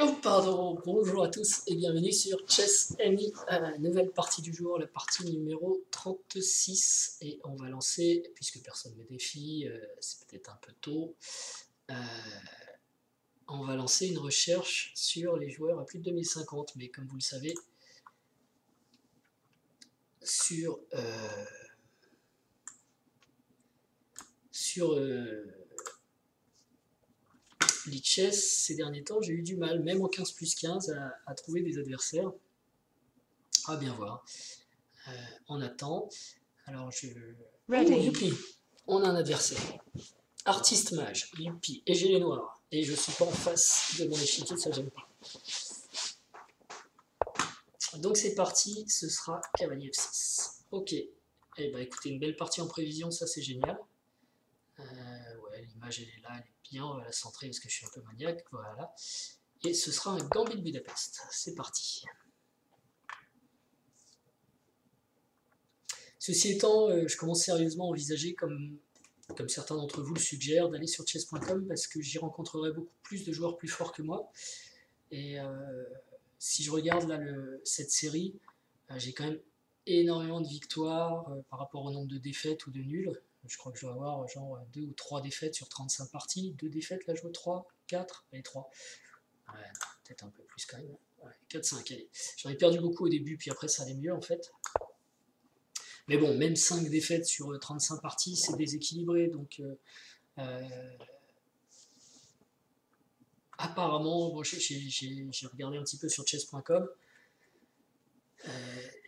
Oh, pardon, bonjour à tous et bienvenue sur Chess Amy, nouvelle partie du jour, la partie numéro 36. Et on va lancer, puisque personne ne me défie, c'est peut-être un peu tôt, on va lancer une recherche sur les joueurs à plus de 2050. Mais comme vous le savez, sur Lichess, ces derniers temps, j'ai eu du mal, même en 15+15, à trouver des adversaires. À bien voir. On attend. Alors je... Oh, youpi, on a un adversaire. Artiste mage, youpi, et j'ai les noirs. Et je suis pas en face de mon échiquier, ça j'aime pas. Donc c'est parti, ce sera cavalier F6. Ok. Eh ben écoutez, une belle partie en prévision, ça c'est génial. Ouais, l'image elle est là, elle est bien, on va la centrer parce que je suis un peu maniaque, voilà. Et ce sera un Gambit de Budapest. C'est parti. Ceci étant, je commence sérieusement à envisager, comme certains d'entre vous le suggèrent, d'aller sur chess.com parce que j'y rencontrerai beaucoup plus de joueurs plus forts que moi. Et si je regarde là cette série, j'ai quand même énormément de victoires par rapport au nombre de défaites ou de nuls. Je crois que je dois avoir genre 2 ou 3 défaites sur 35 parties. 2 défaites, là je vois 3, 4, allez 3. Ouais, peut-être un peu plus quand même. Ouais, 4, 5, allez. J'en ai perdu beaucoup au début, puis après ça allait mieux en fait. Mais bon, même 5 défaites sur 35 parties, c'est déséquilibré. Donc apparemment, bon, j'ai regardé un petit peu sur chess.com,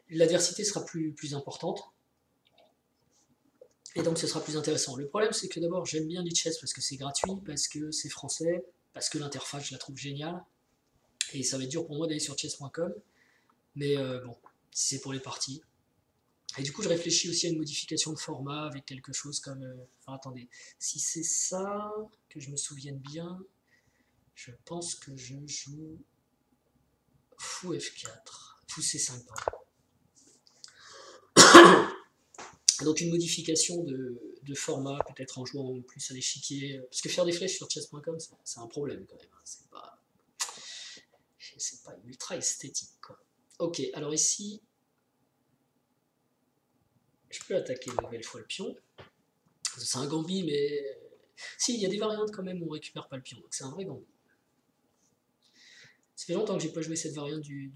l'adversité sera plus importante. Et donc ce sera plus intéressant. Le problème, c'est que d'abord, j'aime bien Lichess parce que c'est gratuit, parce que c'est français, parce que l'interface, je la trouve géniale. Et ça va être dur pour moi d'aller sur chess.com. Mais bon, si c'est pour les parties. Et du coup, je réfléchis aussi à une modification de format avec quelque chose comme... enfin, attendez, si c'est ça, que je me souvienne bien, je pense que je joue fou F4, fou C5, pardon. Donc une modification de format, peut-être en jouant plus à l'échiquier, parce que faire des flèches sur chess.com, c'est un problème quand même, hein. C'est pas ultra esthétique, quoi. Ok, alors ici, je peux attaquer une nouvelle fois le pion. C'est un gambit, mais... Si, il y a des variantes quand même où on récupère pas le pion, donc c'est un vrai gambit. Ça fait longtemps que j'ai pas joué cette variante du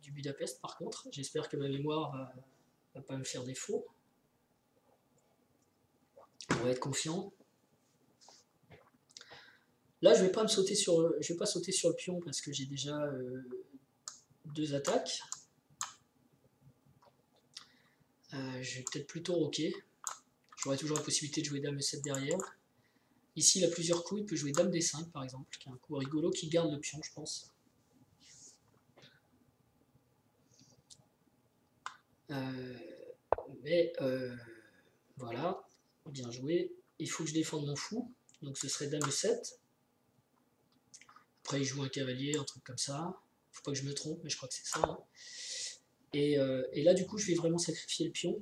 Budapest, par contre. J'espère que ma mémoire va pas me faire défaut. On va être confiant. Là, je vais pas sauter sur le pion parce que j'ai déjà 2 attaques. Je vais peut-être plutôt roquer. J'aurai toujours la possibilité de jouer dame E7 derrière. Ici, il a plusieurs coups. Il peut jouer dame D5 par exemple, qui est un coup rigolo qui garde le pion, je pense. Mais voilà, bien joué. Il faut que je défende mon fou. Donc ce serait dame E7. Après, il joue un cavalier, un truc comme ça. Faut pas que je me trompe, mais je crois que c'est ça. Hein. Et là, du coup, je vais vraiment sacrifier le pion.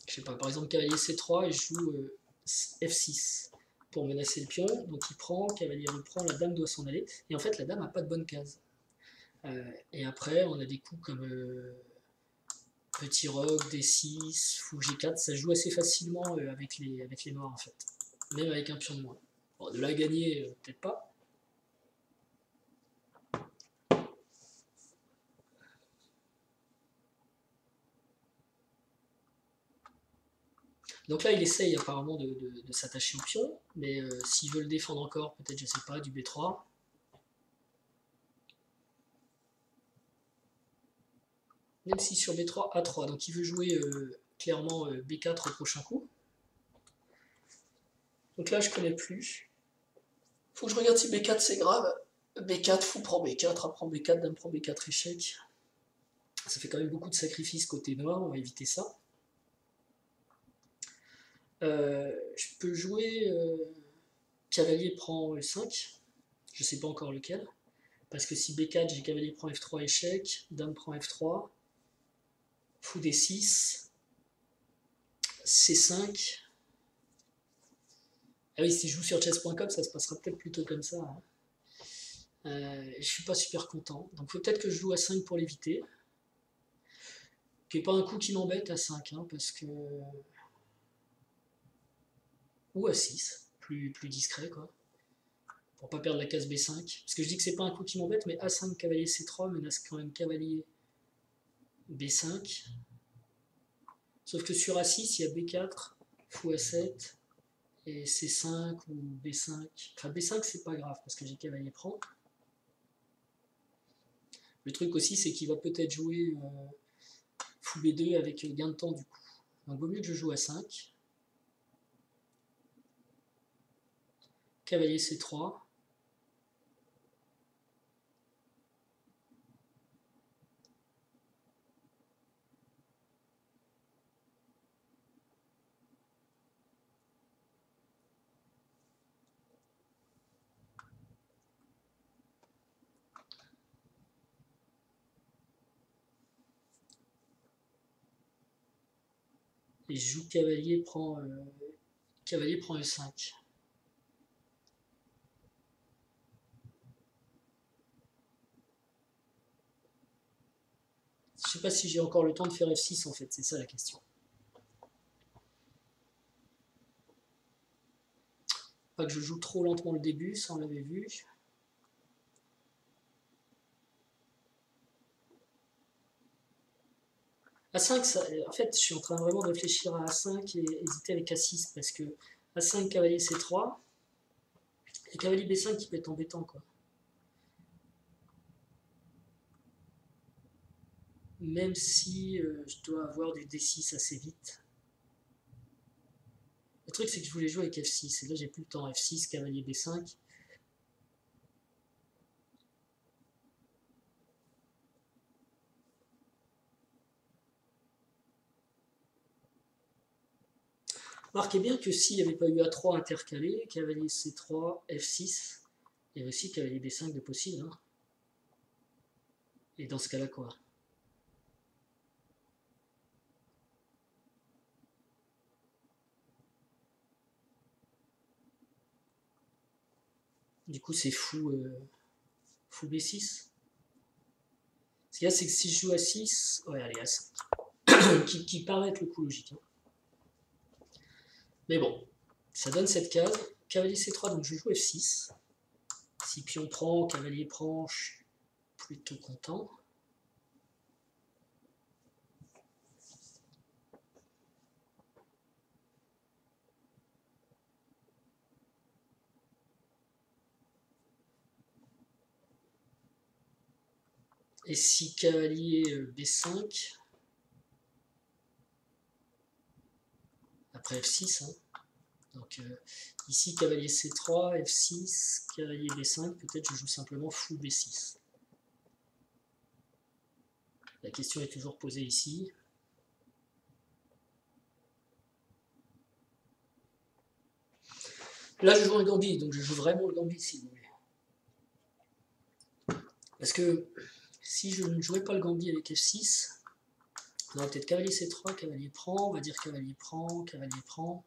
Je sais pas, par exemple, cavalier C3 et je joue F6 pour menacer le pion. Donc il prend, cavalier reprend, la dame doit s'en aller. Et en fait, la dame n'a pas de bonne case. Et après, on a des coups comme petit roc, D6, fou G4. Ça joue assez facilement avec les noirs, en fait. Même avec un pion de moins. Bon, de la gagner, peut-être pas. Donc là, il essaye apparemment de s'attacher au pion, mais s'il veut le défendre encore, peut-être, je sais pas, du B3. Même si sur B3, A3, donc il veut jouer clairement B4 au prochain coup. Donc là, je connais plus. Faut que je regarde si B4 c'est grave. B4, fou prend B4, apprend B4, dame prend B4, échec. Ça fait quand même beaucoup de sacrifices côté noir, on va éviter ça. Je peux jouer cavalier prend E5, je sais pas encore lequel, parce que si B4, j'ai cavalier prend F3, échec, dame prend F3, fou D6, C5. Ah oui, si je joue sur chess.com, ça se passera peut-être plutôt comme ça. Hein. Je suis pas super content. Donc peut-être que je joue à 5 pour l'éviter. Qui n'est pas un coup qui m'embête à 5, hein, parce que... Ou à 6, plus discret, quoi. Pour pas perdre la case B5. Parce que je dis que c'est pas un coup qui m'embête, mais A5, cavalier C3 menace quand même cavalier B5. Sauf que sur A6, il y a B4, fou A7, et C5 ou B5. Enfin, B5, c'est pas grave, parce que j'ai cavalier prend. Le truc aussi, c'est qu'il va peut-être jouer fou B2 avec gain de temps du coup. Donc, il vaut mieux que je joue A5. Cavalier C3. Et je joue cavalier prend E5. Je sais pas si j'ai encore le temps de faire F6 en fait, c'est ça la question. Pas que je joue trop lentement le début, ça on l'avait vu. A5, ça, en fait, je suis en train vraiment de réfléchir à A5 et hésiter avec A6 parce que A5, cavalier C3 et cavalier B5 qui peut être embêtant quoi. Même si je dois avoir du D6 assez vite. Le truc c'est que je voulais jouer avec F6 et là j'ai plus le temps. F6, cavalier B5. Marquez bien que s'il n'y avait pas eu A3 intercalé, cavalier C3, F6, il y avait aussi cavalier B5 de possible. Hein. Et dans ce cas-là, quoi? Du coup, c'est fou B6. Ce qu'il y a, c'est que si je joue à 6, ouais, allez, à 5. qui paraît être le coup logique. Hein. Mais bon, ça donne cette case. Cavalier C3, donc je joue F6. Si pion prend, cavalier prend, je suis plutôt content. Et si cavalier B5, après F6, hein. Donc ici cavalier C3, F6, cavalier B5, peut-être je joue simplement fou B6. La question est toujours posée ici. Là je joue un gambit, donc je joue vraiment le gambit si vous voulez. Parce que si je ne jouais pas le gambit avec F6, on aurait peut-être cavalier C3, cavalier prend, on va dire cavalier prend, cavalier prend.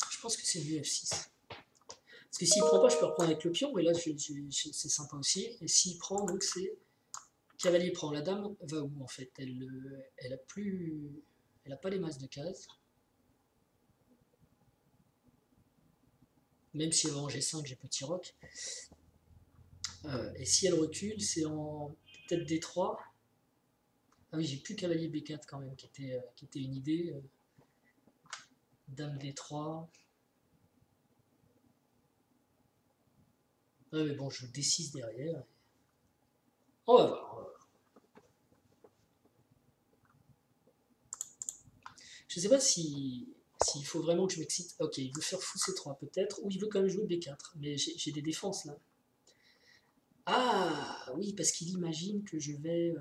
Je pense que c'est mieux F6. Parce que s'il prend pas, je peux reprendre avec le pion, et là c'est sympa aussi. Et s'il prend, donc c'est cavalier prend. La dame va où en fait? Elle a pas les masses de cases. Même si elle va en G5, j'ai petit roc. Et si elle recule, c'est en peut-être D3. Ah oui, j'ai plus cavalier B4 quand même, qui était une idée. Dame D3. Ah mais bon, je joue D6 derrière. On va voir. Je sais pas s'il faut vraiment que je m'excite. Ok, il veut faire fou C3 peut-être, ou il veut quand même jouer B4. Mais j'ai des défenses là. Ah oui, parce qu'il imagine que je vais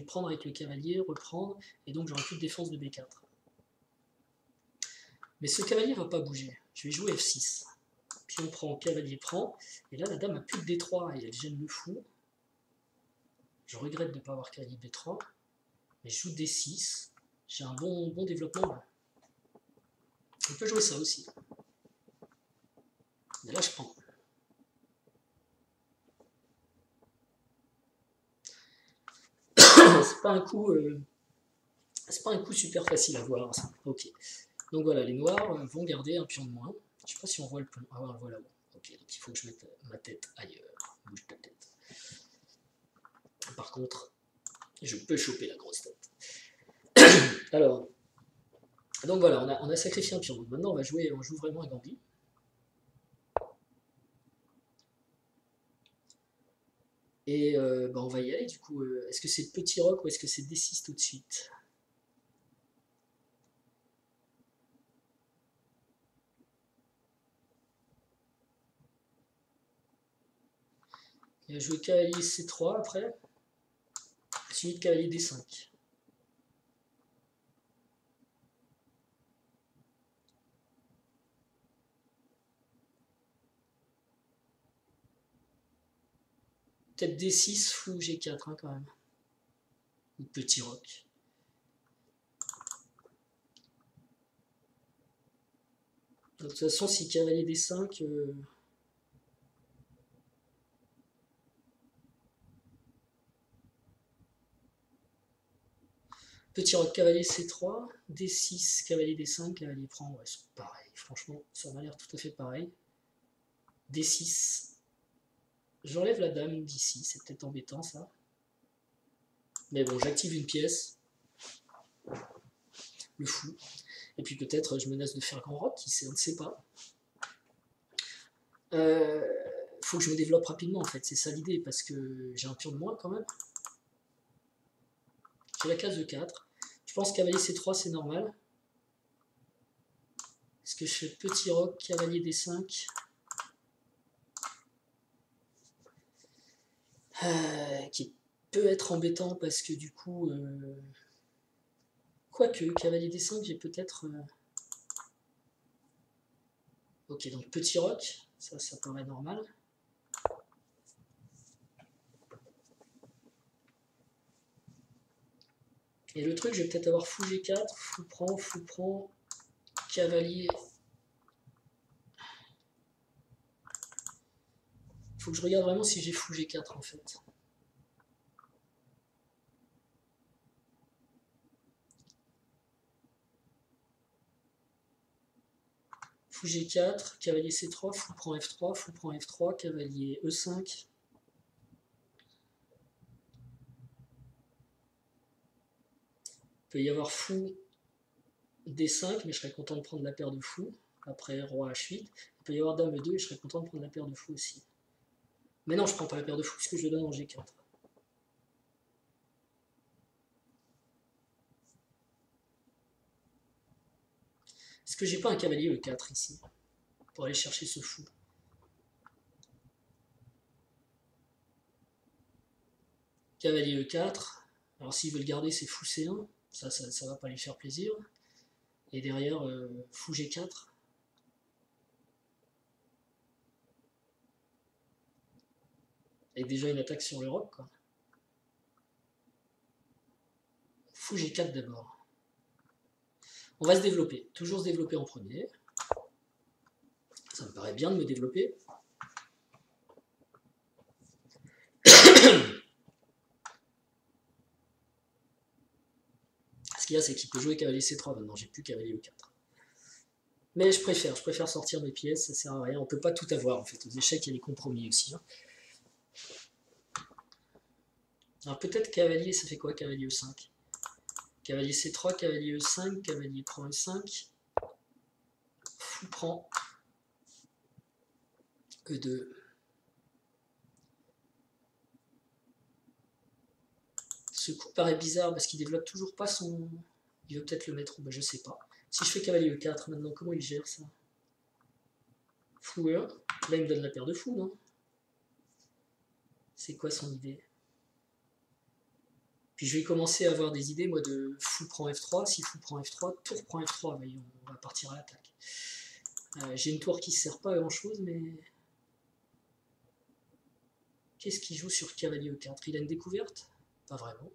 prendre avec le cavalier, reprendre, et donc j'aurai plus de défense de B4. Mais ce cavalier va pas bouger. Je vais jouer F6. Pion prend, cavalier prend. Et là, la dame a plus de D3 et elle gêne le fou. Je regrette de ne pas avoir cavalier B3. Mais je joue D6. J'ai un bon développement là. On peut jouer ça aussi. Mais là, je prends. C'est pas un coup super facile à voir, ça. Ok. Donc voilà, les noirs vont garder un pion de moins. Je sais pas si on voit le pion. Ah, on le voit là-haut. Ok, donc il faut que je mette ma tête ailleurs. Bouge ta tête. Par contre, je peux choper la grosse tête. Alors, donc voilà, on a sacrifié un pion. Donc maintenant, on joue vraiment à Gambit. Et on va y aller du coup. Est-ce que c'est petit roc ou est-ce que c'est D6 tout de suite? Il va jouer cavalier C3 après. Suivi de cavalier D5. Peut-être D6 fou G4 hein, quand même. Ou petit roc. De toute façon, si cavalier D5... Petit roc, cavalier C3, D6, cavalier D5, cavalier prend, ouais, c'est pareil. Franchement, ça m'a l'air tout à fait pareil. D6. J'enlève la dame d'ici, c'est peut-être embêtant ça. Mais bon, j'active une pièce. Le fou. Et puis peut-être je menace de faire grand roc, qui sait, on ne sait pas. Faut que je me développe rapidement en fait, c'est ça l'idée, parce que j'ai un pion de moins quand même. J'ai la case de 4. Je pense que cavalier C3 c'est normal. Est-ce que je fais petit roc, cavalier D5 qui peut être embêtant parce que du coup... Quoique, cavalier D5, j'ai peut-être... Ok, donc petit roc, ça paraît normal. Et le truc, je vais peut-être avoir fou G4, fou prend, cavalier... Faut que je regarde vraiment si j'ai fou G4 en fait. Fou G4, cavalier C3, fou prend F3, cavalier E5. Il peut y avoir fou D5, mais je serais content de prendre la paire de fou. Après roi H8. Il peut y avoir dame E2 et je serais content de prendre la paire de fou aussi. Mais non, je prends pas la paire de fou puisque je le donne en G4. Est-ce que j'ai pas un cavalier E4 ici pour aller chercher ce fou? Cavalier E4. Alors s'ils veulent garder c'est fou C1, ça va pas lui faire plaisir. Et derrière, fou G4. Avec déjà une attaque sur le roc, quoi. Fou G4 d'abord. On va se développer. Toujours se développer en premier. Ça me paraît bien de me développer. Ce qu'il y a, c'est qu'il peut jouer cavalier C3 maintenant. J'ai plus cavalier E4. Mais je préfère sortir mes pièces, ça sert à rien. On peut pas tout avoir en fait. Aux échecs, il y a des compromis aussi. Hein. Alors peut-être cavalier, ça fait quoi cavalier E5? Cavalier C3, cavalier E5, cavalier prend E5. Fou prend E2. Ce coup paraît bizarre parce qu'il développe toujours pas son... Il veut peut-être le mettre où, ben, je sais pas. Si je fais cavalier E4 maintenant, comment il gère ça? Fou E1. Là il me donne la paire de fous, non? C'est quoi son idée? Puis je vais commencer à avoir des idées, moi, de fou prend F3. Si fou prend F3, tour prend F3. Voyons, on va partir à l'attaque. J'ai une tour qui ne sert pas à grand chose, mais... Qu'est-ce qu'il joue sur cavalier E4? Il a une découverte? Pas vraiment.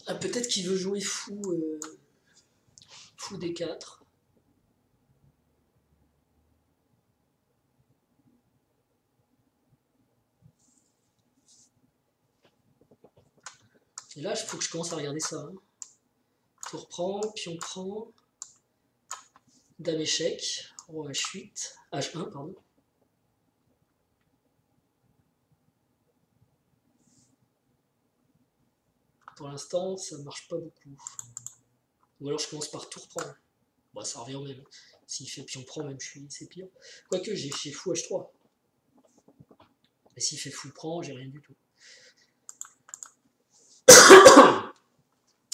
Ah, peut-être qu'il veut jouer fou D4. Et là, il faut que je commence à regarder ça. Hein. Tour prend, pion prend, dame échec, roi H8, H1, pardon. Pour l'instant, ça ne marche pas beaucoup. Ou alors je commence par tour prend. Bon, ça revient au même. S'il fait pion prend, même c'est pire. Quoique, j'ai fait fou H3. Et s'il fait fou prend, j'ai rien du tout.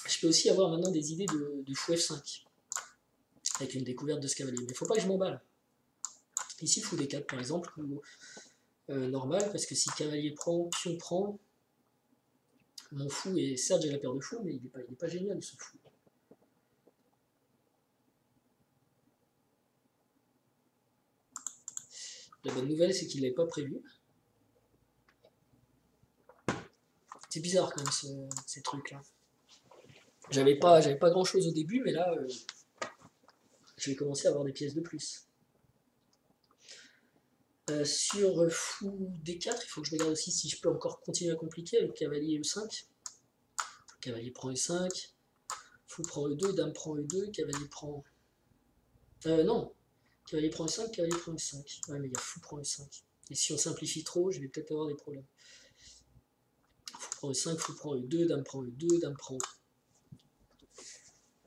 Je peux aussi avoir maintenant des idées de fou F5. Avec une découverte de ce cavalier. Mais il ne faut pas que je m'emballe. Ici, fou D4 par exemple, ou normal, parce que si cavalier prend, pion prend, mon fou, et certes j'ai la paire de fou, mais il n'est pas génial ce fou. La bonne nouvelle, c'est qu'il ne l'avait pas prévu. C'est bizarre quand même ces trucs-là. J'avais pas grand chose au début, mais là, je vais commencer à avoir des pièces de plus. Sur fou D4, il faut que je regarde aussi si je peux encore continuer à compliquer avec cavalier E5. Cavalier prend E5, fou prend E2, dame prend E2, cavalier prend... non, cavalier prend E5, cavalier prend E5. Ouais, mais il y a fou prend E5. Et si on simplifie trop, je vais peut-être avoir des problèmes. Fou prend E5, fou prend E2, dame prend E2, dame prend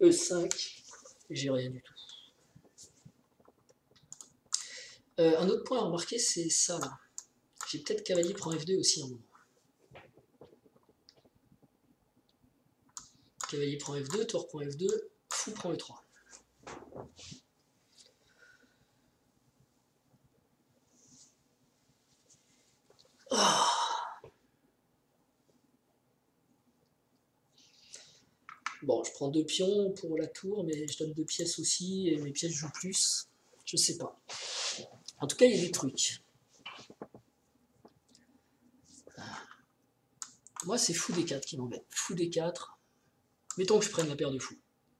E5, et j'ai rien du tout. Un autre point à remarquer, c'est ça là. J'ai peut-être cavalier prend F2 aussi un moment. Cavalier prend F2, tour prend F2, fou prend E3. Oh. Bon, je prends 2 pions pour la tour, mais je donne 2 pièces aussi, et mes pièces jouent plus. Je sais pas. En tout cas, il y a des trucs. Moi, c'est fou D4 qui m'embête. Fou D4. Mettons que je prenne la paire de fous.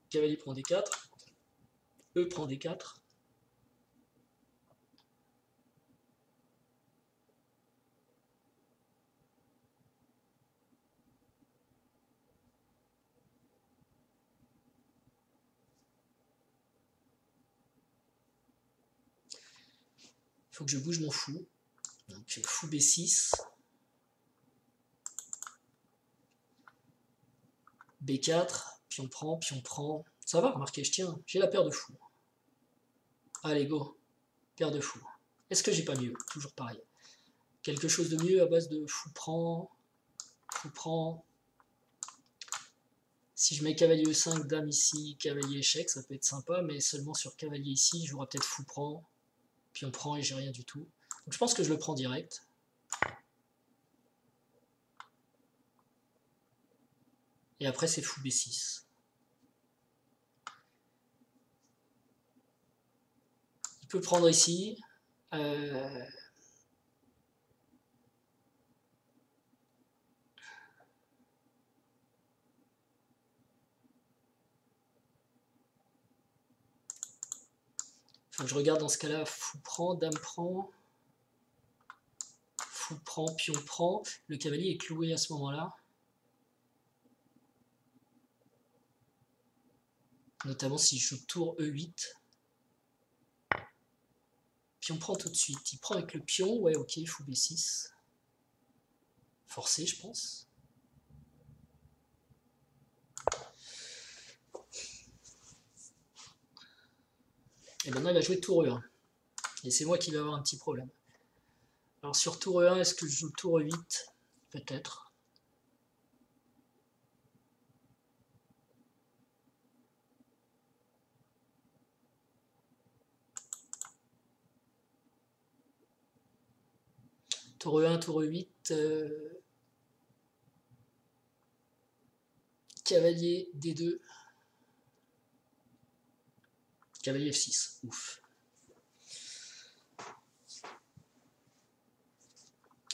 Cavalier prend D4. E prend D4. Il faut que je bouge mon fou. Donc fou B6. B4. Pion prend, pion prend. Ça va, remarquez, je tiens. J'ai la paire de fous. Allez, go. Paire de fous. Est-ce que j'ai pas mieux? Toujours pareil. Quelque chose de mieux à base de fou prend. Fou prend. Si je mets cavalier E5, dame ici, cavalier échec, ça peut être sympa, mais seulement sur cavalier ici, je jouerai peut-être fou prend, puis on prend et j'ai rien du tout. Donc je pense que je le prends direct. Et après c'est fou B6. Il peut prendre ici. Faut que je regarde dans ce cas-là, fou prend, dame prend, fou prend, pion prend. Le cavalier est cloué à ce moment-là. Notamment si je joue tour E8. Pion prend tout de suite. Il prend avec le pion, ouais ok, fou B6. Forcé je pense. Et maintenant il va jouer tour E1. Et c'est moi qui vais avoir un petit problème. Alors sur tour E1, est-ce que je joue tour E8? Peut-être. Tour E1, tour E8. cavalier D2, cavalier F6, ouf.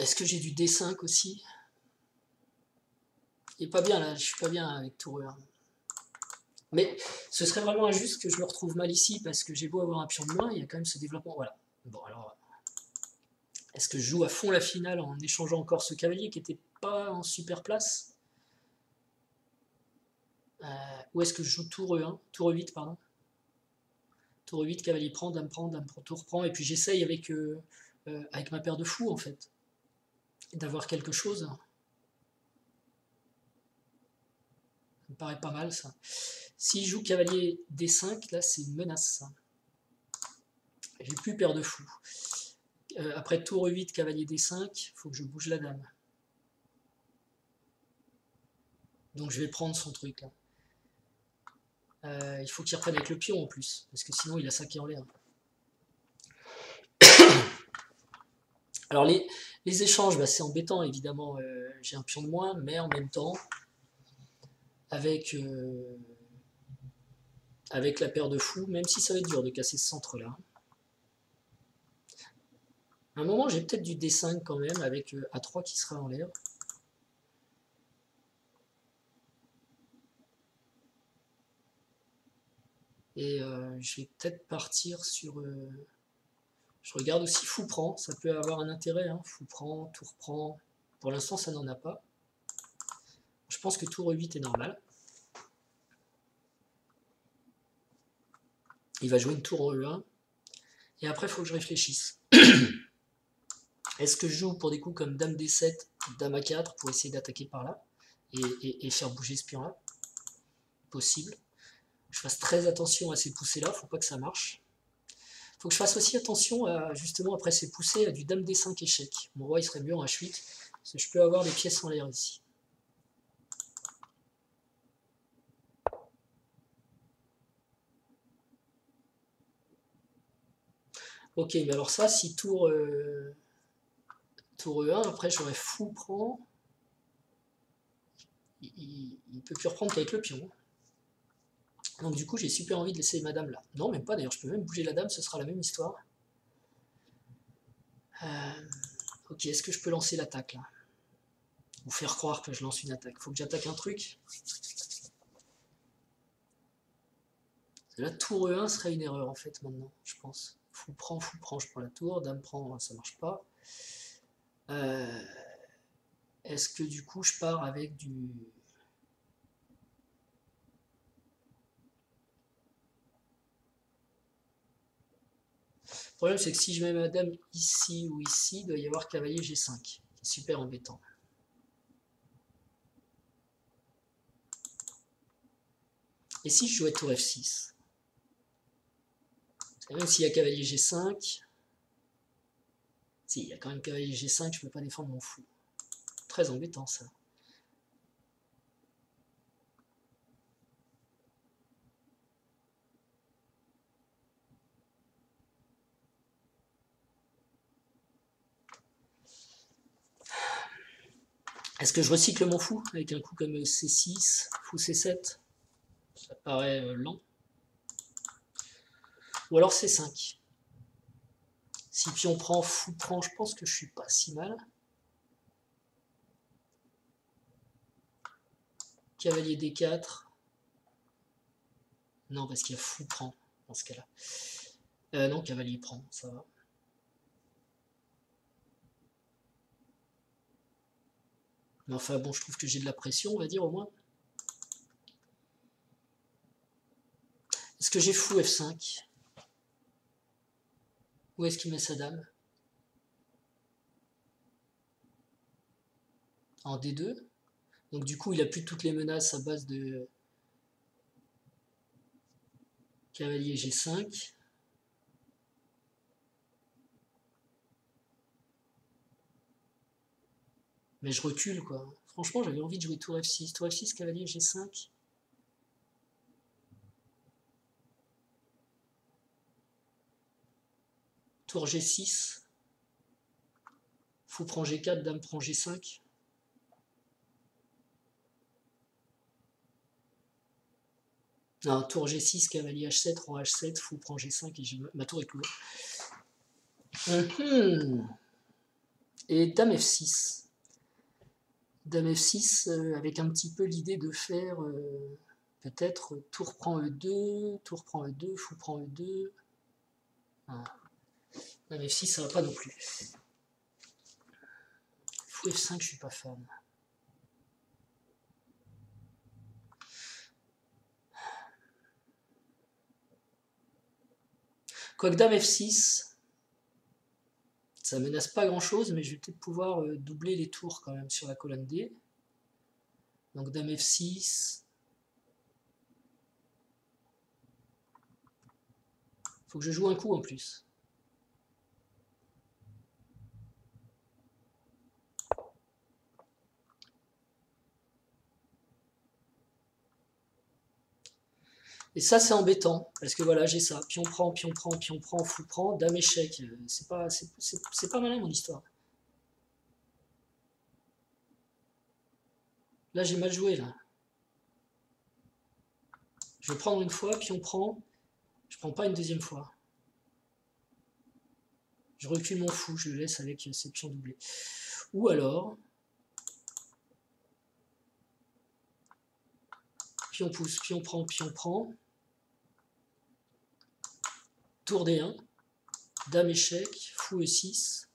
Est-ce que j'ai du D5 aussi? Il est pas bien là, je suis pas bien avec tour E1. Mais ce serait vraiment injuste que je me retrouve mal ici, parce que j'ai beau avoir un pion de moins, il y a quand même ce développement. Voilà. Bon, alors, est-ce que je joue à fond la finale en échangeant encore ce cavalier qui n'était pas en super place? Ou est-ce que je joue tour E1, tour E8, pardon. Tour E8, cavalier prend, dame prend, tour prend, et puis j'essaye avec ma paire de fous, en fait, d'avoir quelque chose. Ça me paraît pas mal, ça. S'il joue cavalier D5, là, c'est une menace, ça. J'ai plus paire de fous. Après tour E8, cavalier D5, il faut que je bouge la dame. Donc je vais prendre son truc, là. Il faut qu'il reprenne avec le pion, en plus, parce que sinon, il a ça qui est en l'air. Alors, les échanges, bah, c'est embêtant, évidemment. J'ai un pion de moins, mais en même temps, avec la paire de fous, même si ça va être dur de casser ce centre-là. À un moment, j'ai peut-être du D5 quand même, avec A3 qui sera en l'air. Et je vais peut-être partir sur... je regarde aussi fou prend, ça peut avoir un intérêt. Hein. Fou prend, tour prend. Pour l'instant, ça n'en a pas. Je pense que tour E8 est normal. Il va jouer une tour en E1. Et après, il faut que je réfléchisse. Est-ce que je joue pour des coups comme dame D7, dame A4 pour essayer d'attaquer par là et faire bouger ce pion-là? Possible. Je fasse très attention à ces poussées-là, faut pas que ça marche. Faut que je fasse aussi attention à, justement, après ces poussées, à du dame D5 échec. Mon roi, il serait mieux en H8, parce que je peux avoir des pièces en l'air ici. Ok, mais alors ça, si tour E1, après j'aurais fou prend, il peut plus reprendre qu'avec le pion. Donc du coup, j'ai super envie de laisser madame là. Non, même pas, d'ailleurs, je peux même bouger la dame, ce sera la même histoire. Ok, est-ce que je peux lancer l'attaque là? Ou faire croire que je lance une attaque? Faut que j'attaque un truc. La tour E1 serait une erreur en fait maintenant, je pense. Fou prend, je prends la tour, dame prend, ça marche pas. Est-ce que du coup je pars avec du... Le problème c'est que si je mets ma dame ici ou ici, il doit y avoir cavalier G5. C'est super embêtant. Et si je jouais tour F6? Même s'il y a cavalier G5, si, il y a quand même cavalier G5, je ne peux pas défendre mon fou. Très embêtant ça. Est-ce que je recycle mon fou avec un coup comme C6, fou C7? Ça paraît lent. Ou alors C5. Si pion prend, fou prend, je pense que je suis pas si mal. Cavalier D4. Non, parce qu'il y a fou prend dans ce cas-là. Non, cavalier prend, ça va. Mais enfin bon, je trouve que j'ai de la pression, on va dire au moins. Est-ce que j'ai fou F5? Où est-ce qu'il met sa dame? En D2. Donc du coup, il a plus toutes les menaces à base de cavalier G5. Mais je recule, quoi. Franchement, j'avais envie de jouer tour F6. Tour F6, cavalier G5. Tour G6. Fou prend G4, dame prend G5. Non, tour G6, cavalier H7, roi H7, fou prend G5 et ma tour est clouée. Et dame F6. Dame F6 avec un petit peu l'idée de faire peut-être tour prend E2, tour prend E2, fou prend E2. Ah. Dame F6 ça va pas non plus. Fou F5 je suis pas fan. Quoique dame F6, ça menace pas grand chose, mais je vais peut-être pouvoir doubler les tours quand même sur la colonne D. Donc dame F6. Faut que je joue un coup en plus. Et ça c'est embêtant, parce que voilà j'ai ça, pion prend, fou prend, dame échec, c'est pas malin mon histoire. Là j'ai mal joué là. Je vais prendre une fois, pion prend, je prends pas une deuxième fois. Je recule mon fou, je le laisse avec ces pions doublés. Ou alors, pion pousse, pion prend, tour D1, dame échec, fou E6.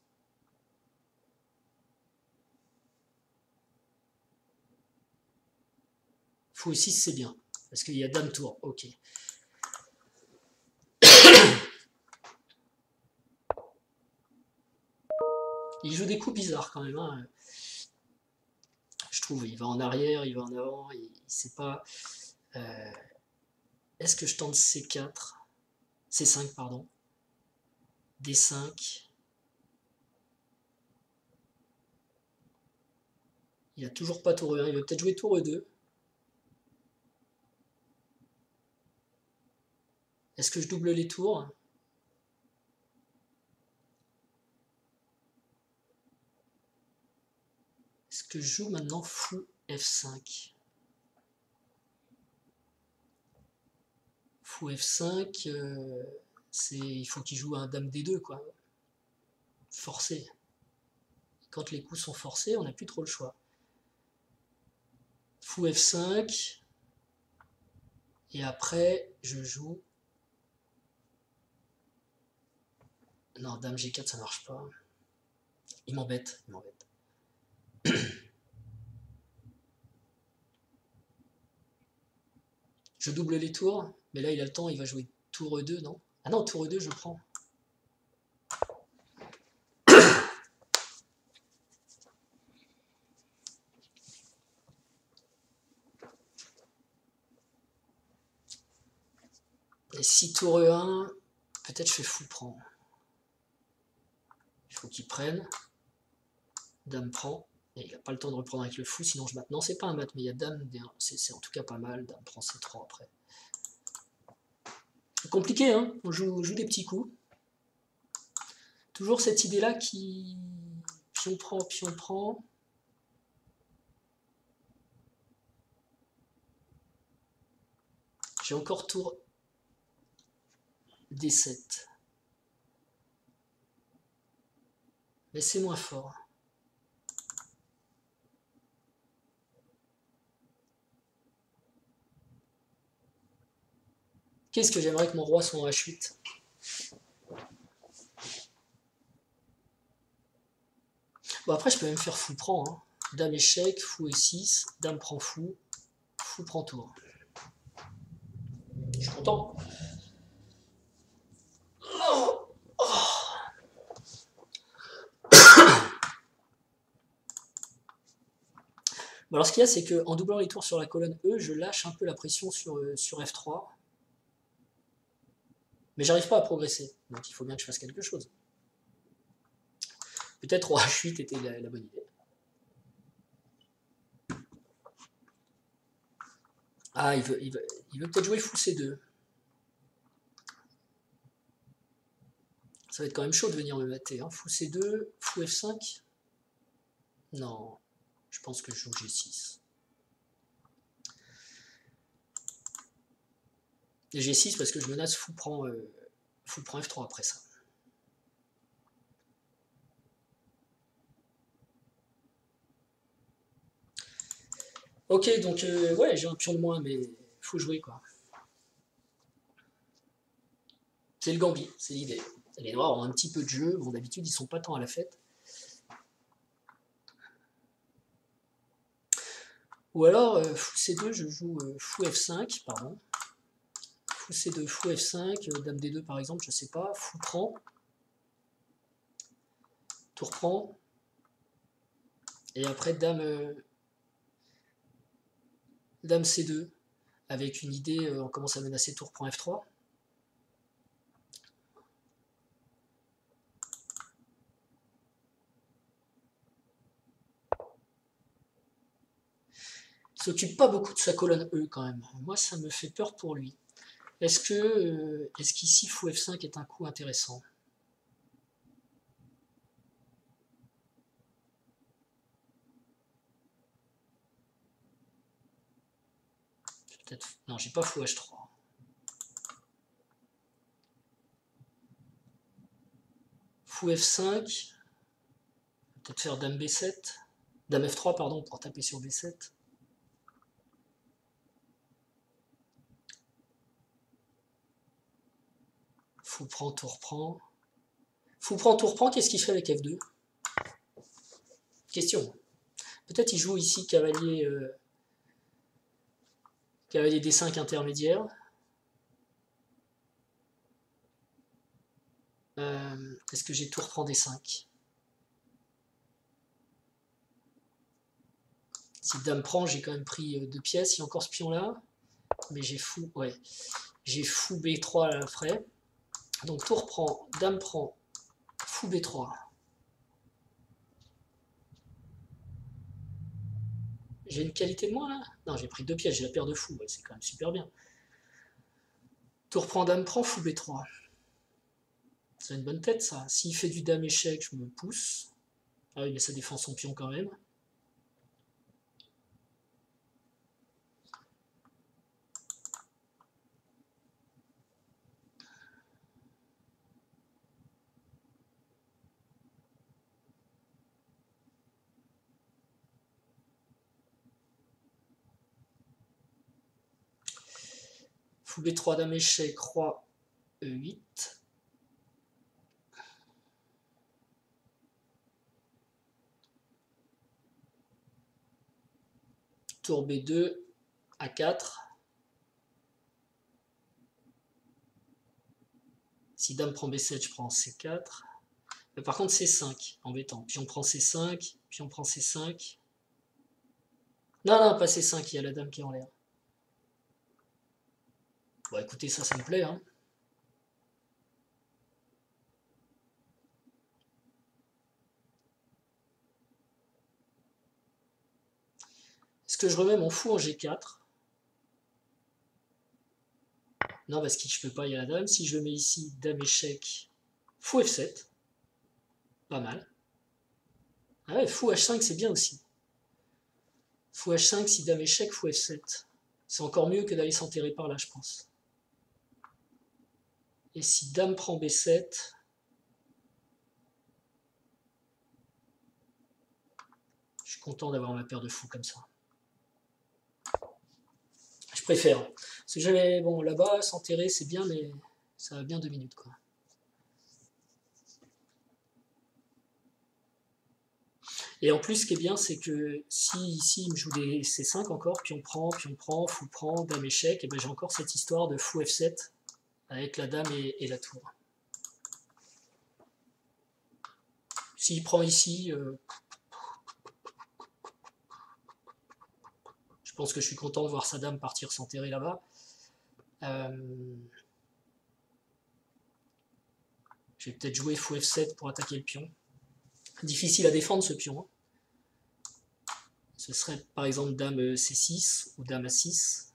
Fou E6 c'est bien, parce qu'il y a dame tour, ok. Il joue des coups bizarres quand même, hein. Je trouve, il va en arrière, il va en avant, il sait pas... Est-ce que je tente C4 C5, pardon. D5. Il a toujours pas tour E1, il va peut-être jouer tour E2. Est-ce que je double les tours? Est-ce que je joue maintenant fou F5? Fou F5, il faut qu'il joue un dame D2, quoi. Forcé. Quand les coups sont forcés, on n'a plus trop le choix. Fou F5. Et après, je joue... Non, dame G4, ça marche pas. Il m'embête, il m'embête. Je double les tours, mais là il a le temps, il va jouer tour E2, non? Ah non, tour E2, je prends. Et si tour E1, peut-être je fais fou prend. Il faut qu'il prenne. Dame prend. Et il n'a pas le temps de reprendre avec le fou, sinon je mate. Non, c'est pas un mat, mais il y a dame D1. C'est en tout cas pas mal. Dame prend C3 après. C'est compliqué, hein? On joue des petits coups. Toujours cette idée-là qui... Pion prend, pion prend. J'ai encore tour D7. Mais c'est moins fort. Qu'est-ce que j'aimerais que mon roi soit en H8? Bon, après, je peux même faire fou prend. Hein. Dame échec, fou E6, dame prend fou, fou prend tour. Je suis content. Oh, oh. Bon, alors, ce qu'il y a, c'est qu'en doublant les tours sur la colonne E, je lâche un peu la pression sur F3. Mais j'arrive pas à progresser. Donc, il faut bien que je fasse quelque chose. Peut-être roi H8 était la bonne idée. Ah, il veut peut-être jouer fou C2. Ça va être quand même chaud de venir me mater. Hein. Fou C2, fou F5. Non, je pense que je joue G6. Et G6 parce que je menace fou prend F3 après ça. Ok, donc ouais, j'ai un pion de moins, mais faut jouer quoi. C'est le gambit, c'est l'idée. Les noirs ont un petit peu de jeu, bon d'habitude ils sont pas tant à la fête. Ou alors, fou C2, je joue fou F5, pardon. Fou C2, fou F5, dame D2 par exemple, je sais pas, fou prend. Tour prend. Et après dame C2, avec une idée, on commence à menacer tour prend F3. Il s'occupe pas beaucoup de sa colonne E quand même. Moi, ça me fait peur pour lui. Est-ce qu'ici, fou F5 est un coup intéressant? Peut-être. Non, j'ai pas fou H3. Fou F5. Peut-être faire dame B7. Dame F3, pardon, pour taper sur B7. Fou prend, tour prend. Fou prend, tour prend, qu'est-ce qu'il fait avec F2? Question. Peut-être il joue ici cavalier, cavalier D5 intermédiaire. Est-ce que j'ai tour prend D5? Si dame prend, j'ai quand même pris 2 pièces. Il y a encore ce pion là. Mais j'ai fou, ouais. J'ai fou B3 à la frais. Donc tour prend, dame prend, fou B3. J'ai une qualité de moins là? Non, j'ai pris 2 pièces, j'ai la paire de fou, ouais, c'est quand même super bien. Tour prend, dame prend, fou B3. C'est une bonne tête ça. S'il fait du dame échec, je me pousse. Ah oui, mais ça défend son pion quand même. Fou B3, dame échec, roi E8. Tour B2, A4. Si dame prend B7, je prends C4. Mais par contre, C5, embêtant. Puis on prend C5, puis on prend C5. Non, non, pas C5, il y a la dame qui est en l'air. Bon, écoutez, ça me plaît, hein. Est-ce que je remets mon fou en G4? Non, parce que je peux pas, il y a la dame. Si je le mets ici, dame échec, fou F7. Pas mal. Ah ouais, fou H5, c'est bien aussi. Fou H5, si dame échec, fou F7. C'est encore mieux que d'aller s'enterrer par là, je pense. Et si dame prend B7, je suis content d'avoir ma paire de fous comme ça. Je préfère. Parce que j'avais, bon, là-bas, s'enterrer, c'est bien, mais ça va bien 2 minutes, quoi. Et en plus, ce qui est bien, c'est que si ici il me joue des C5 encore, pion prend, fou prend, dame échec, et ben j'ai encore cette histoire de fou F7 avec la dame et la tour. S'il prend ici, je pense que je suis content de voir sa dame partir s'enterrer là-bas. Je vais peut-être jouer fou F7 pour attaquer le pion. Difficile à défendre ce pion. Ce serait par exemple dame C6 ou dame A6.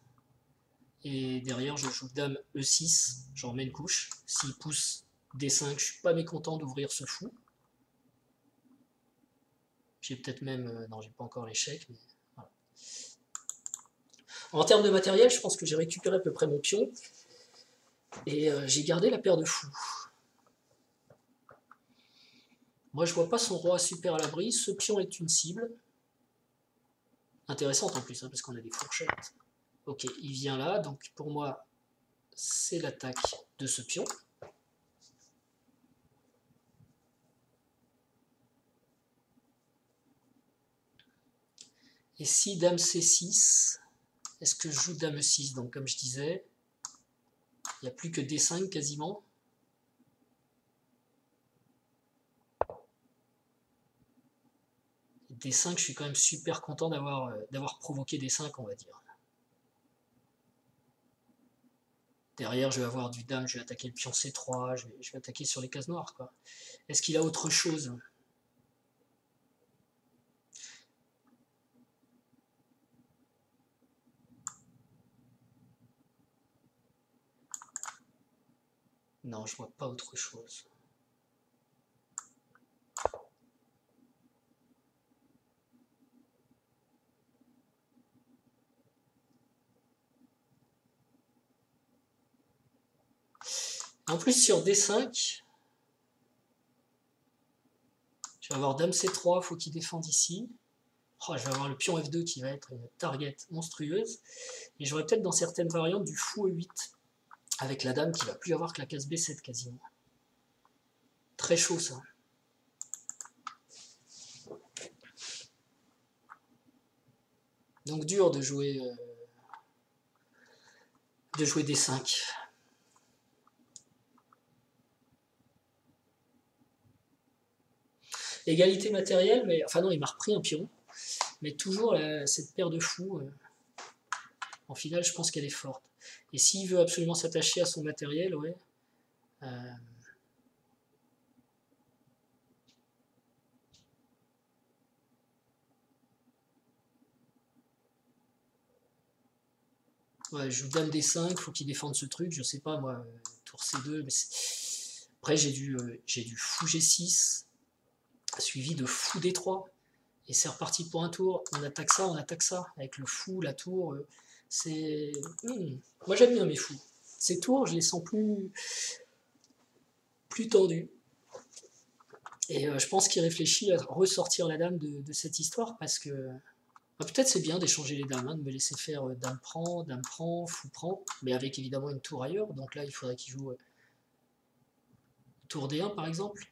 Et derrière, je joue dame E6, j'en remets une couche. S'il pousse D5, je suis pas mécontent d'ouvrir ce fou. J'ai peut-être même... non, j'ai pas encore l'échec. Mais voilà. En termes de matériel, je pense que j'ai récupéré à peu près mon pion. Et j'ai gardé la paire de fous. Moi, je vois pas son roi super à l'abri. Ce pion est une cible. Intéressante en plus, hein, parce qu'on a des fourchettes. Ok, il vient là. Donc pour moi, c'est l'attaque de ce pion. Et si dame C6, est-ce que je joue dame 6? Donc comme je disais, il n'y a plus que D5 quasiment. D5, je suis quand même super content d'avoir provoqué D5, on va dire. Derrière, je vais avoir du dame, je vais attaquer le pion C3, je vais attaquer sur les cases noires, quoi. Est-ce qu'il a autre chose? Non, je vois pas autre chose. En plus, sur D5, je vais avoir dame C3, faut qu'il défende ici. Oh, je vais avoir le pion F2 qui va être une target monstrueuse. Et j'aurai peut-être dans certaines variantes du fou E8, avec la dame qui va plus avoir que la case B7 quasiment. Très chaud ça. Donc dur de jouer D5. Égalité matérielle, mais enfin non, il m'a repris un pion. Mais toujours cette paire de fous, en finale, je pense qu'elle est forte. Et s'il veut absolument s'attacher à son matériel, ouais. Ouais, je joue dame D5, faut qu'il défende ce truc, je sais pas moi, tour C2. Mais après, j'ai du fou G6, suivi de fou D3. Et c'est reparti pour un tour. On attaque ça, avec le fou, la tour. C'est. Moi j'aime bien mes fous. Ces tours, je les sens plus tendus. Et je pense qu'il réfléchit à ressortir la dame de cette histoire parce que. Peut-être c'est bien d'échanger les dames, hein, de me laisser faire dame prend, fou prend, mais avec évidemment une tour ailleurs. Donc là, il faudrait qu'il joue tour D1 par exemple.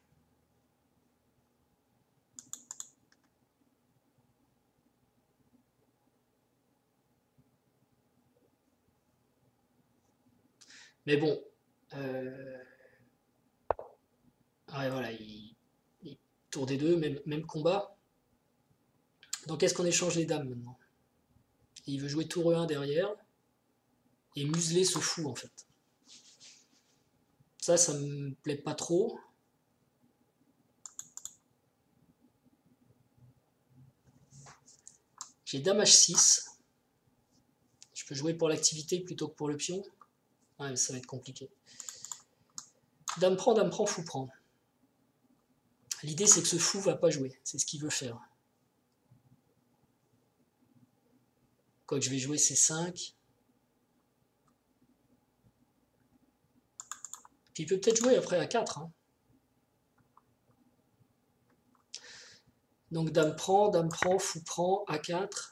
Mais bon, ouais, voilà, il tour D2, même combat. Donc est-ce qu'on échange les dames maintenant? Et il veut jouer tour E1 derrière et museler ce fou en fait. Ça me plaît pas trop. J'ai dame H6. Je peux jouer pour l'activité plutôt que pour le pion. Ouais, mais ça va être compliqué. Dame prend, fou prend. L'idée c'est que ce fou va pas jouer. C'est ce qu'il veut faire. Quoique je vais jouer C5. Puis il peut peut-être jouer après A4. Hein. Donc dame prend, fou prend, A4.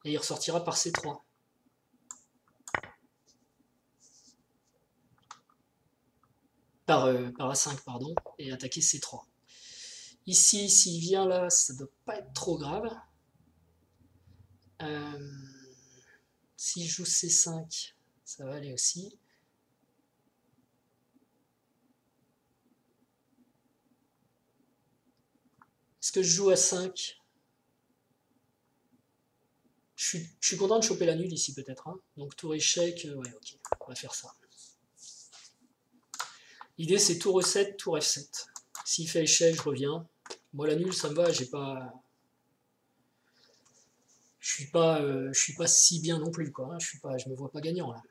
Et il ressortira par C3. Par A5, pardon. Et attaquer C3. Ici, s'il vient là, ça ne doit pas être trop grave. Si je joue C5, ça va aller aussi. Est-ce que je joue à 5? Je suis content de choper la nulle ici peut-être. Hein. Donc tour échec, ouais ok, on va faire ça. L'idée c'est tour E7, tour F7. S'il fait échec, je reviens. Moi la nulle ça me va, j'ai pas. Je suis pas si bien non plus quoi. Hein. Je me vois pas gagnant là.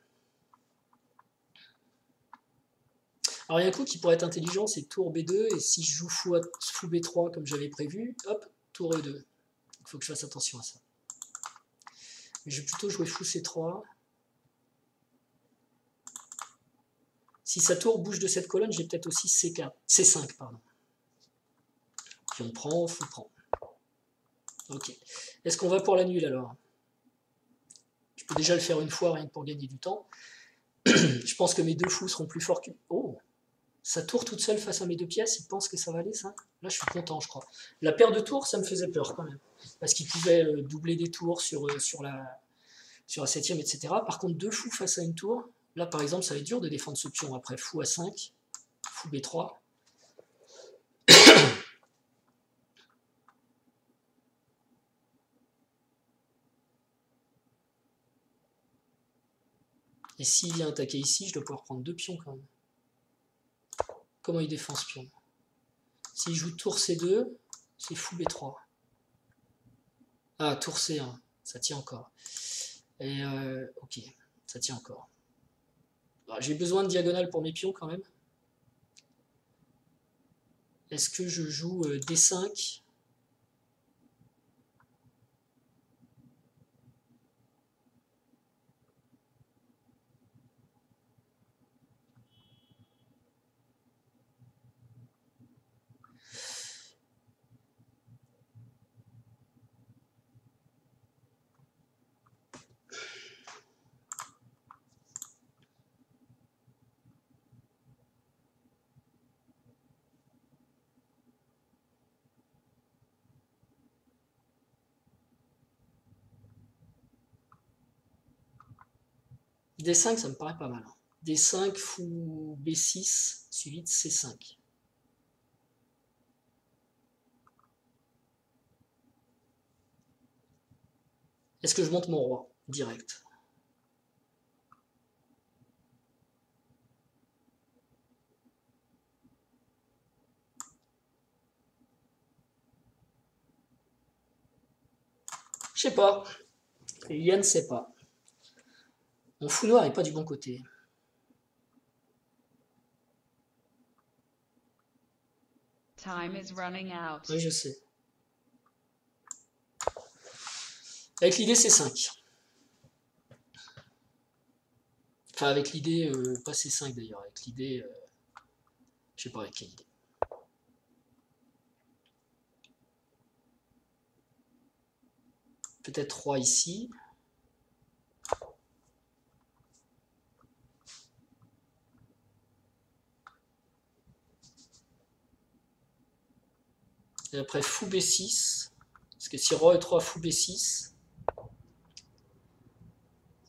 Alors il y a un coup qui pourrait être intelligent, c'est tour B2 et si je joue fou B3 comme j'avais prévu, hop, tour E2. Il faut que je fasse attention à ça. Mais je vais plutôt jouer fou C3. Si sa tour bouge de cette colonne, j'ai peut-être aussi C4, C5, pardon. Puis on prend, fou prend. Ok. Est-ce qu'on va pour la nulle alors? Je peux déjà le faire une fois, rien que pour gagner du temps. Je pense que mes deux fous seront plus forts que... Oh! Sa tour toute seule face à mes deux pièces, il pense que ça va aller, ça? Là, je suis content, je crois. La paire de tours, ça me faisait peur, quand même. Parce qu'il pouvait doubler des tours sur la 7ème, etc. Par contre, deux fous face à une tour, là, par exemple, ça va être dur de défendre ce pion. Après, fou A5, fou B3. Et s'il vient attaquer ici, je dois pouvoir prendre deux pions, quand même. Comment il défend ce pion? S'il joue tour C2, c'est fou B3. Ah, tour C1, ça tient encore. Et ok, ça tient encore. J'ai besoin de diagonale pour mes pions quand même. Est-ce que je joue D5? D5, ça me paraît pas mal. D5, fou B6, suivi de C5. Est-ce que je monte mon roi direct? Je sais pas. Et Yann ne sait pas. Mon fou noir n'est pas du bon côté. Time is running out. Oui, je sais. Avec l'idée C5. Enfin, avec l'idée, pas C5 d'ailleurs, avec l'idée, je sais pas avec quelle idée. Peut-être roi ici. Et après fou B6. Parce que si roi E3, fou B6.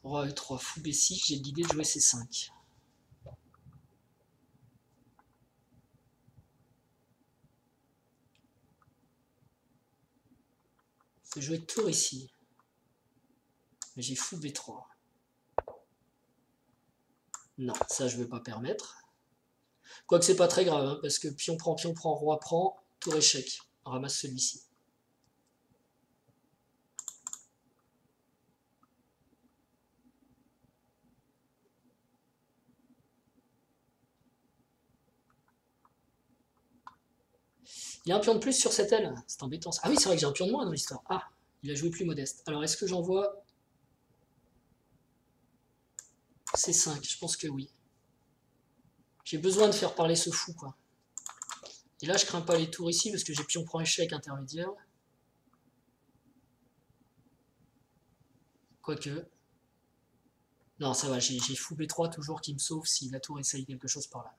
Roi E3, fou B6, j'ai l'idée de jouer C5. Je peux jouer tour ici. Mais j'ai fou B3. Non, ça je ne vais pas permettre. Quoique c'est pas très grave, hein, parce que pion prend, roi prend, tour échec. On ramasse celui-ci. Il y a un pion de plus sur cette aile, c'est embêtant. Ah oui, c'est vrai que j'ai un pion de moins dans l'histoire. Ah, il a joué plus modeste. Alors est-ce que j'envoie C5? Je pense que oui. J'ai besoin de faire parler ce fou, quoi. Et là, je crains pas les tours ici, parce que j'ai pion prend échec intermédiaire. Quoique. Non, ça va, j'ai fou B3 toujours qui me sauve si la tour essaye quelque chose par là.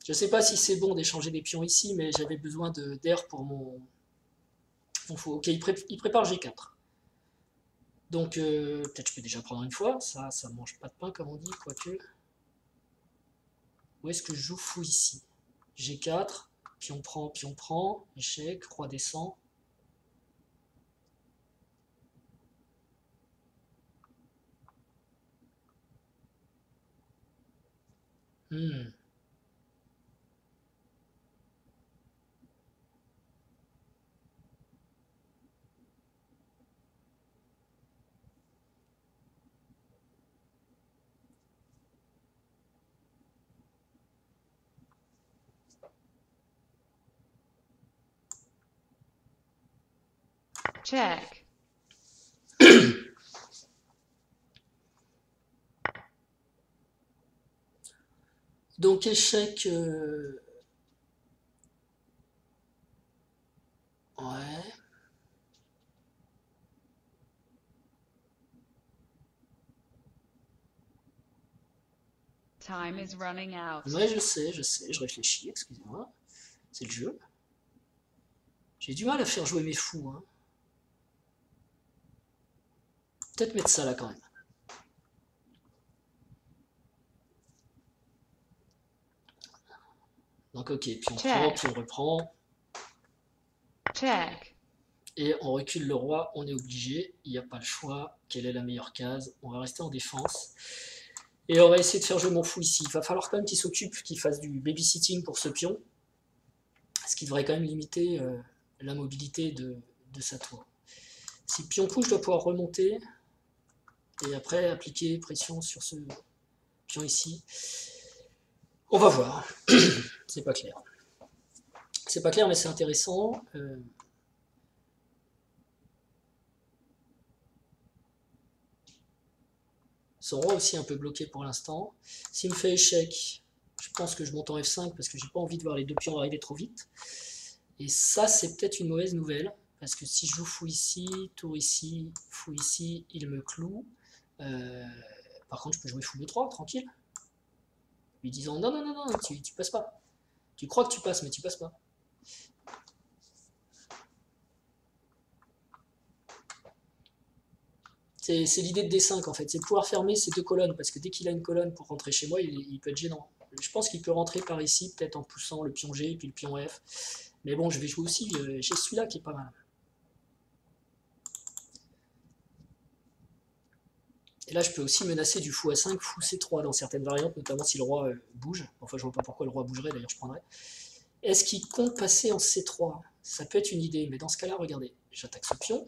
Je sais pas si c'est bon d'échanger des pions ici, mais j'avais besoin d'air pour mon fou. Ok, il prépare G4. Donc, peut-être je peux déjà prendre une fois. Ça mange pas de pain, comme on dit, quoique. Où est-ce que je joue fou ici? G4, pion prend, échec, roi descend. Hmm. Check. Donc échec... Ouais. Time is running out. Ouais, je sais, je réfléchis, excusez-moi. C'est le jeu. J'ai du mal à faire jouer mes fous, hein. Peut-être mettre ça là quand même. Donc ok, puis on prend, puis on reprend. Check. Et on recule le roi, on est obligé, il n'y a pas le choix. Quelle est la meilleure case? On va rester en défense. Et on va essayer de faire jouer mon fou ici. Il va falloir quand même qu'il s'occupe, qu'il fasse du babysitting pour ce pion. Ce qui devrait quand même limiter la mobilité de sa tour. Si le pion couche, je dois pouvoir remonter. Et après appliquer pression sur ce pion ici. On va voir. C'est pas clair. C'est pas clair, mais c'est intéressant. Son roi aussi un peu bloqué pour l'instant. S'il me fait échec, je pense que je monte en F5 parce que j'ai pas envie de voir les deux pions arriver trop vite. Et ça, c'est peut-être une mauvaise nouvelle. Parce que si je joue fou ici, tour ici, fou ici, il me cloue. Par contre, je peux jouer fou B3, tranquille. Lui disant non, non, non, non, tu passes pas. Tu crois que tu passes, mais tu passes pas. C'est l'idée de D5 en fait, c'est de pouvoir fermer ces deux colonnes, parce que dès qu'il a une colonne pour rentrer chez moi, il peut être gênant. Je pense qu'il peut rentrer par ici, peut-être en poussant le pion G et puis le pion F. Mais bon, je vais jouer aussi, j'ai celui-là qui est pas mal. Et là, je peux aussi menacer du fou A5, fou C3 dans certaines variantes, notamment si le roi bouge. Enfin, je vois pas pourquoi le roi bougerait, d'ailleurs, je prendrais. Est-ce qu'il compte passer en C3? Ça peut être une idée, mais dans ce cas-là, regardez, j'attaque ce pion.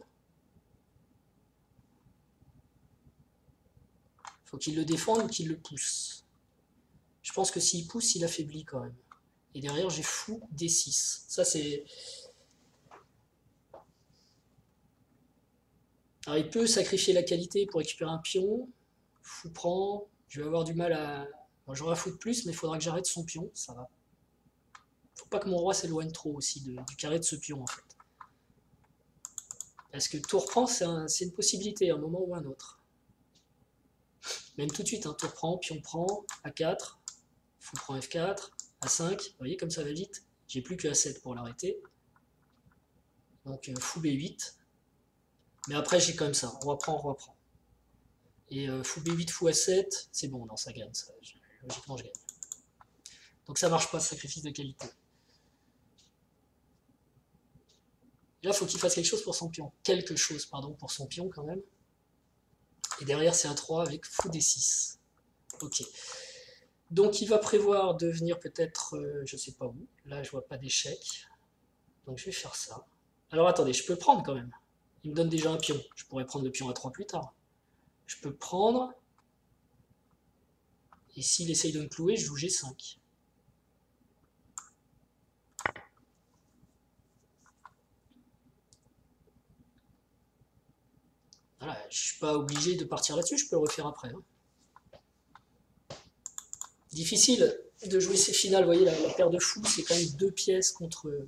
Faut qu'il le défende ou qu'il le pousse. Je pense que s'il pousse, il affaiblit quand même. Et derrière, j'ai fou D6. Ça, c'est... Alors, il peut sacrifier la qualité pour récupérer un pion. Fou prend. Je vais avoir du mal à... Bon, j'aurai un fou de plus, mais il faudra que j'arrête son pion. Ça va. Faut pas que mon roi s'éloigne trop aussi du carré de ce pion, en fait. Parce que tour prend, c'est une possibilité, à un moment ou à un autre. Même tout de suite, hein, tour prend, pion prend, A4, fou prend F4, A5, vous voyez comme ça va vite. J'ai plus que A7 pour l'arrêter. Donc fou B8. Mais après j'ai quand même ça, roi prend. Et fou B8, fou A7, c'est bon, non ça gagne, ça, logiquement je gagne. Donc ça marche pas, ce sacrifice de qualité. Là, il faut qu'il fasse quelque chose pour son pion. Quelque chose, pardon, pour son pion quand même. Et derrière, c'est un 3 avec fou D6. Ok. Donc, il va prévoir de venir peut-être, je sais pas où. Là, je vois pas d'échec. Donc, je vais faire ça. Alors, attendez, je peux prendre quand même. Il me donne déjà un pion. Je pourrais prendre le pion A3 plus tard. Je peux prendre. Et s'il essaye de me clouer, je joue G5. Voilà, je suis pas obligé de partir là-dessus, je peux le refaire après. Hein. Difficile de jouer ces finales, vous voyez, la paire de fous, c'est quand même 2 pièces contre...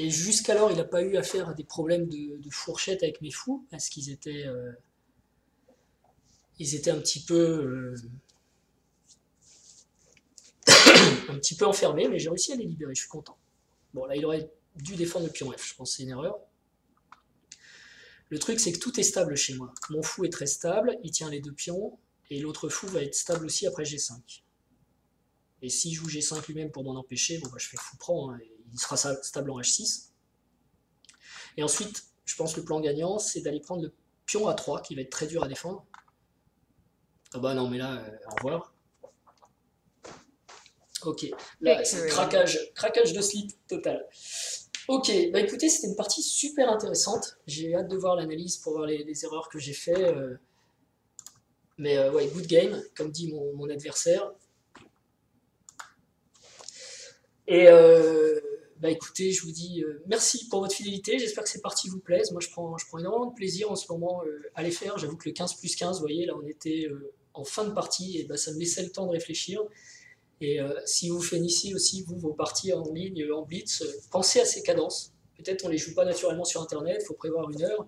Et jusqu'alors, il n'a pas eu affaire à des problèmes de fourchette avec mes fous, parce qu'ils étaient... ils étaient un petit peu... un petit peu enfermés, mais j'ai réussi à les libérer, je suis content. Bon, là, il aurait dû défendre le pion F, je pense que c'est une erreur. Le truc, c'est que tout est stable chez moi. Mon fou est très stable, il tient les deux pions, et l'autre fou va être stable aussi après G5. Et s'il joue G5 lui-même pour m'en empêcher, bon bah je fais fou prend, hein, il sera stable en H6. Et ensuite, je pense que le plan gagnant, c'est d'aller prendre le pion A3, qui va être très dur à défendre. Ah bah non, mais là, au revoir. Ok, là, c'est craquage de slip total. Ok, bah écoutez, c'était une partie super intéressante. J'ai hâte de voir l'analyse pour voir les erreurs que j'ai fait. Mais ouais, good game, comme dit mon adversaire. Et bah écoutez, je vous dis merci pour votre fidélité. J'espère que ces parties vous plaisent. Moi, je prends énormément de plaisir en ce moment à les faire. J'avoue que le 15 plus 15, vous voyez, là, on était en fin de partie, et ben, ça me laissait le temps de réfléchir. Et si vous finissez aussi, vous, vos parties en ligne, en blitz, pensez à ces cadences. Peut-être on ne les joue pas naturellement sur Internet, il faut prévoir une heure.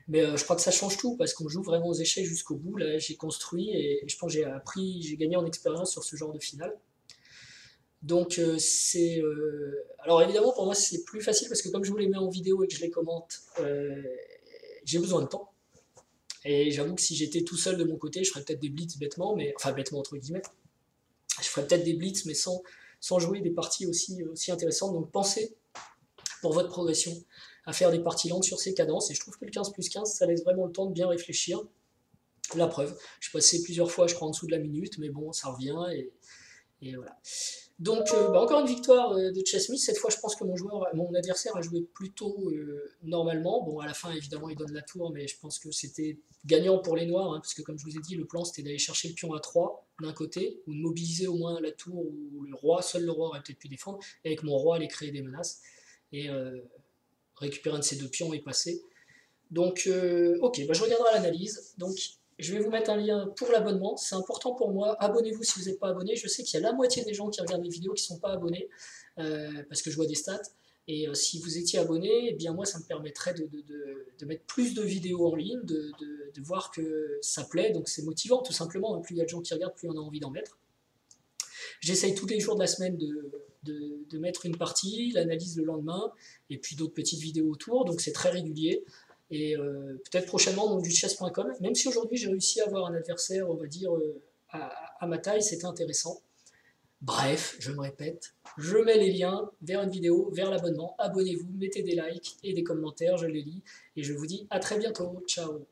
Mais je crois que ça change tout parce qu'on joue vraiment aux échecs jusqu'au bout. Là, j'ai construit et je pense que j'ai gagné en expérience sur ce genre de finale. Donc alors évidemment pour moi c'est plus facile parce que comme je vous les mets en vidéo et que je les commente, j'ai besoin de temps. Et j'avoue que si j'étais tout seul de mon côté, je ferais peut-être des blitz bêtement, enfin bêtement entre guillemets. Je ferais peut-être des blitz mais sans jouer des parties aussi intéressantes. Donc pensez pour votre progression à faire des parties lentes sur ces cadences. Et je trouve que le 15+15, ça laisse vraiment le temps de bien réfléchir. La preuve, je suis passé plusieurs fois, je crois, en dessous de la minute, mais bon, ça revient et voilà. Donc, encore une victoire de Chessmy. Cette fois, je pense que mon adversaire a joué plutôt normalement. Bon, à la fin, évidemment, il donne la tour, mais je pense que c'était gagnant pour les noirs, hein, parce que comme je vous ai dit, le plan, c'était d'aller chercher le pion à 3 d'un côté, ou de mobiliser au moins la tour où seul le roi aurait peut-être pu défendre, et avec mon roi, aller créer des menaces, et récupérer un de ces deux pions et passer. Donc, ok, je regarderai l'analyse. Donc, je vais vous mettre un lien pour l'abonnement, c'est important pour moi. Abonnez-vous si vous n'êtes pas abonné. Je sais qu'il y a la moitié des gens qui regardent mes vidéos qui ne sont pas abonnés, parce que je vois des stats. Et si vous étiez abonné, eh bien moi ça me permettrait de mettre plus de vidéos en ligne, de voir que ça plaît, donc c'est motivant tout simplement. Plus il y a de gens qui regardent, plus on a envie d'en mettre. J'essaye tous les jours de la semaine de mettre une partie, l'analyse le lendemain, et puis d'autres petites vidéos autour, donc c'est très régulier. Et peut-être prochainement donc du chess.com, même si aujourd'hui j'ai réussi à avoir un adversaire, on va dire, à ma taille, c'était intéressant. Bref, je me répète, je mets les liens vers une vidéo, vers l'abonnement, abonnez-vous, mettez des likes et des commentaires, je les lis, et je vous dis à très bientôt, ciao.